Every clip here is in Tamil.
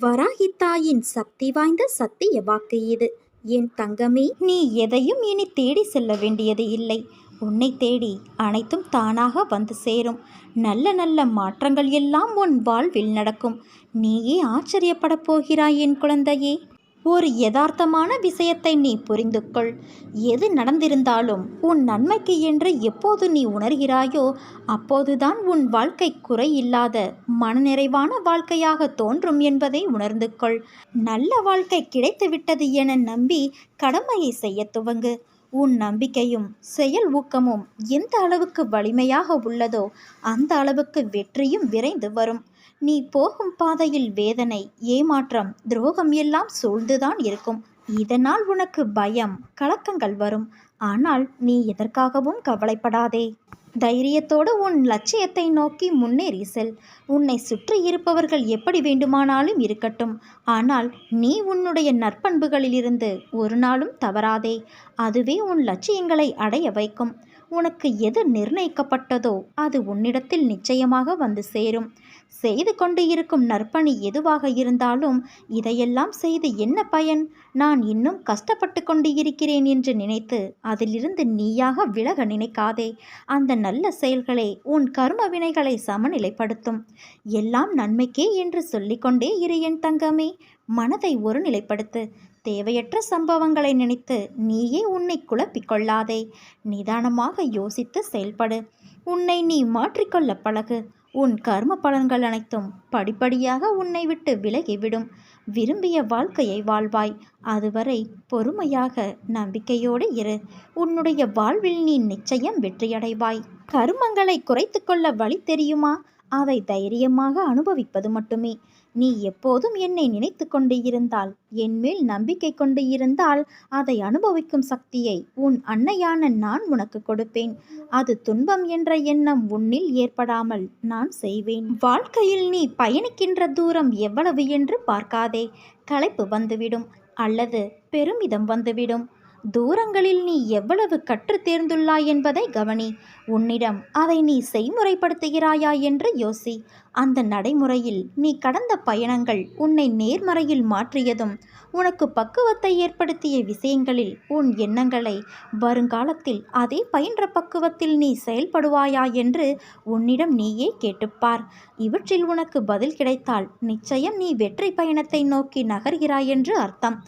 வராகி தாயின் சக்தி வாய்ந்த சத்திய வாக்கு இது. என் தங்கமே, நீ எதையும் இனி தேடி செல்ல வேண்டியது இல்லை. உன்னை தேடி அனைத்தும் தானாக வந்து சேரும். நல்ல நல்ல மாற்றங்கள் எல்லாம் உன் வாழ்வில் நடக்கும். நீயே ஆச்சரியப்படப் போகிறாய் என் குழந்தையே. ஒரு யதார்த்தமான விஷயத்தை நீ புரிந்து கொள். எது நடந்திருந்தாலும் உன் நன்மைக்கு என்று எப்போது நீ உணர்கிறாயோ அப்போதுதான் உன் வாழ்க்கை குறையில்லாத மனநிறைவான வாழ்க்கையாக தோன்றும் என்பதை உணர்ந்து கொள். நல்ல வாழ்க்கை கிடைத்துவிட்டது என நம்பி கடமையை செய்ய துவங்கு. உன் நம்பிக்கையும் செயல் ஊக்கமும் எந்த அளவுக்கு வலிமையாக உள்ளதோ அந்த அளவுக்கு வெற்றியும் விரைந்து வரும். நீ போகும் பாதையில் வேதனை, ஏமாற்றம், துரோகம் எல்லாம் சூழ்ந்துதான் இருக்கும். இதனால் உனக்கு பயம், கலக்கங்கள் வரும். ஆனால் நீ எதற்காகவும் கவலைப்படாதே. தைரியத்தோடு உன் லட்சியத்தை நோக்கி முன்னேறி செல். உன்னை சுற்றி இருப்பவர்கள் எப்படி வேண்டுமானாலும் இருக்கட்டும். ஆனால் நீ உன்னுடைய நற்பண்புகளிலிருந்து ஒரு நாளும் தவறாதே. அதுவே உன் லட்சியங்களை அடைய வைக்கும். உனக்கு எது நிர்ணயிக்கப்பட்டதோ அது உன்னிடத்தில் நிச்சயமாக வந்து சேரும். செய்து கொண்டு இருக்கும் நற்பணி எதுவாக இருந்தாலும் இதையெல்லாம் செய்து என்ன பயன், நான் இன்னும் கஷ்டப்பட்டு கொண்டு இருக்கிறேன் என்று நினைத்து அதிலிருந்து நீயாக விலக நினைக்காதே. அந்த நல்ல செயல்களே உன் கர்ம வினைகளை சமநிலைப்படுத்தும். எல்லாம் நன்மைக்கே என்று சொல்லிக்கொண்டே இரு என் தங்கமே. மனதை ஒருநிலைப்படுத்து. தேவையற்ற சம்பவங்களை நினைத்து நீயே உன்னை குழப்பிக்கொள்ளாதே. நிதானமாக யோசித்து செயல்படு. உன்னை நீ மாற்றிக்கொள்ள பழகு. உன் கர்ம பலன்கள் அனைத்தும் படிப்படியாக உன்னை விட்டு விலகிவிடும். விரும்பிய வாழ்க்கையை வாழ்வாய். அதுவரை பொறுமையாக நம்பிக்கையோடு இரு. உன்னுடைய வாழ்வில் நீ நிச்சயம் வெற்றியடைவாய். கர்மங்களை குறைத்து கொள்ள வழி தெரியுமா? அதை தைரியமாக அனுபவிப்பது மட்டுமே. நீ எப்போதும் என்னை நினைத்து கொண்டு இருந்தால், என்மேல் நம்பிக்கை கொண்டு இருந்தால் அதை அனுபவிக்கும் சக்தியை உன் அன்னையான நான் உனக்கு கொடுப்பேன். அது துன்பம் என்ற எண்ணம் உன்னில் ஏற்படாமல் நான் செய்வேன். வாழ்க்கையில் நீ பயணிக்கின்ற தூரம் எவ்வளவு என்று பார்க்காதே. களைப்பு வந்துவிடும் அல்லது பெருமிதம் வந்துவிடும். தூரங்களில் நீ எவ்வளவு கற்று தேர்ந்துள்ளாய் என்பதை கவனி. உன்னிடம் அதை நீ செய்முறைப்படுத்துகிறாயா என்று யோசி. அந்த நடைமுறையில் நீ கடந்த பயணங்கள் உன்னை நேர்மறையில் மாற்றியதும், உனக்கு பக்குவத்தை ஏற்படுத்திய விஷயங்களில் உன் எண்ணங்களை வருங்காலத்தில் அதே பயின்ற பக்குவத்தில் நீ செயல்படுவாயா என்று உன்னிடம் நீயே கேட்டுப்பார். இவற்றில் உனக்கு பதில் கிடைத்தால் நிச்சயம் நீ வெற்றி பயணத்தை நோக்கி நகர்கிறாய் என்று அர்த்தம்.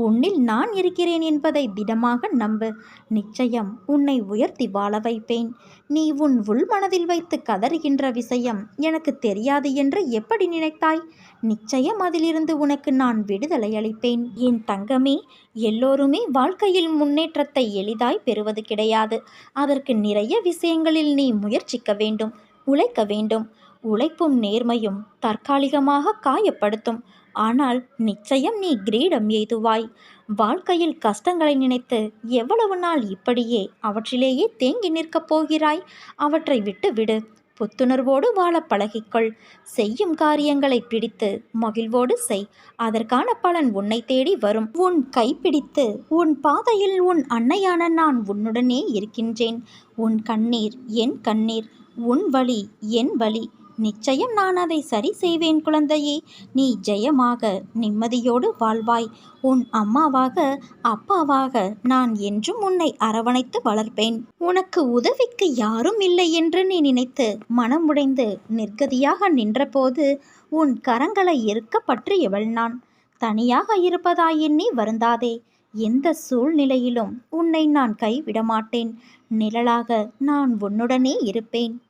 உன்னில் நான் இருக்கிறேன் என்பதை திடமாக நம்பு. நிச்சயம் உன்னை உயர்த்தி வாழ வைப்பேன். நீ உன் உள்மனதில் வைத்து கதறுகின்ற விஷயம் எனக்கு தெரியாது என்று எப்படி நினைத்தாய்? நிச்சயம் அதிலிருந்து உனக்கு நான் விடுதலை அளிப்பேன். என் தங்கமே, எல்லோருமே வாழ்க்கையில் முன்னேற்றத்தை எளிதாய் பெறுவது கிடையாது. அதற்கு நிறைய விஷயங்களில் நீ முயற்சிக்க வேண்டும், உழைக்க வேண்டும். உழைப்பும் நேர்மையும் தற்காலிகமாக காயப்படுத்தும். ஆனால் நிச்சயம் நீ கிரீடம் எய்துவாய். வாழ்க்கையில் கஷ்டங்களை நினைத்து எவ்வளவு நாள் இப்படியே அவற்றிலேயே தேங்கி நிற்கப் போகிறாய்? அவற்றை விட்டு விடு. புத்துணர்வோடு வாழ பழகிக்கொள். செய்யும் காரியங்களை பிடித்து மகிழ்வோடு செய். அதற்கான பலன் உன்னை தேடி வரும். உன் கைப்பிடித்து உன் பாதையில் உன் அன்னையான நான் உன்னுடனே இருக்கின்றேன். உன் கண்ணீர் என் கண்ணீர், உன் வலி என் வலி. நிச்சயம் நான் அதை சரி செய்வேன் குழந்தையே. நீ ஜெயமாக நிம்மதியோடு வாழ்வாய். உன் அம்மாவாக அப்பாவாக நான் என்றும் உன்னை அரவணைத்து வளர்ப்பேன். உனக்கு உதவிக்கு யாரும் இல்லை என்று நீ நினைத்து மனம் உடைந்து நிர்கதியாக நின்றபோது உன் கரங்களை இருக்க பற்றியவள் நான். தனியாக இருப்பதாய் எண்ணி வருந்தாதே. எந்த சூழ்நிலையிலும் உன்னை நான் கைவிடமாட்டேன். நிழலாக நான் உன்னுடனே இருப்பேன்.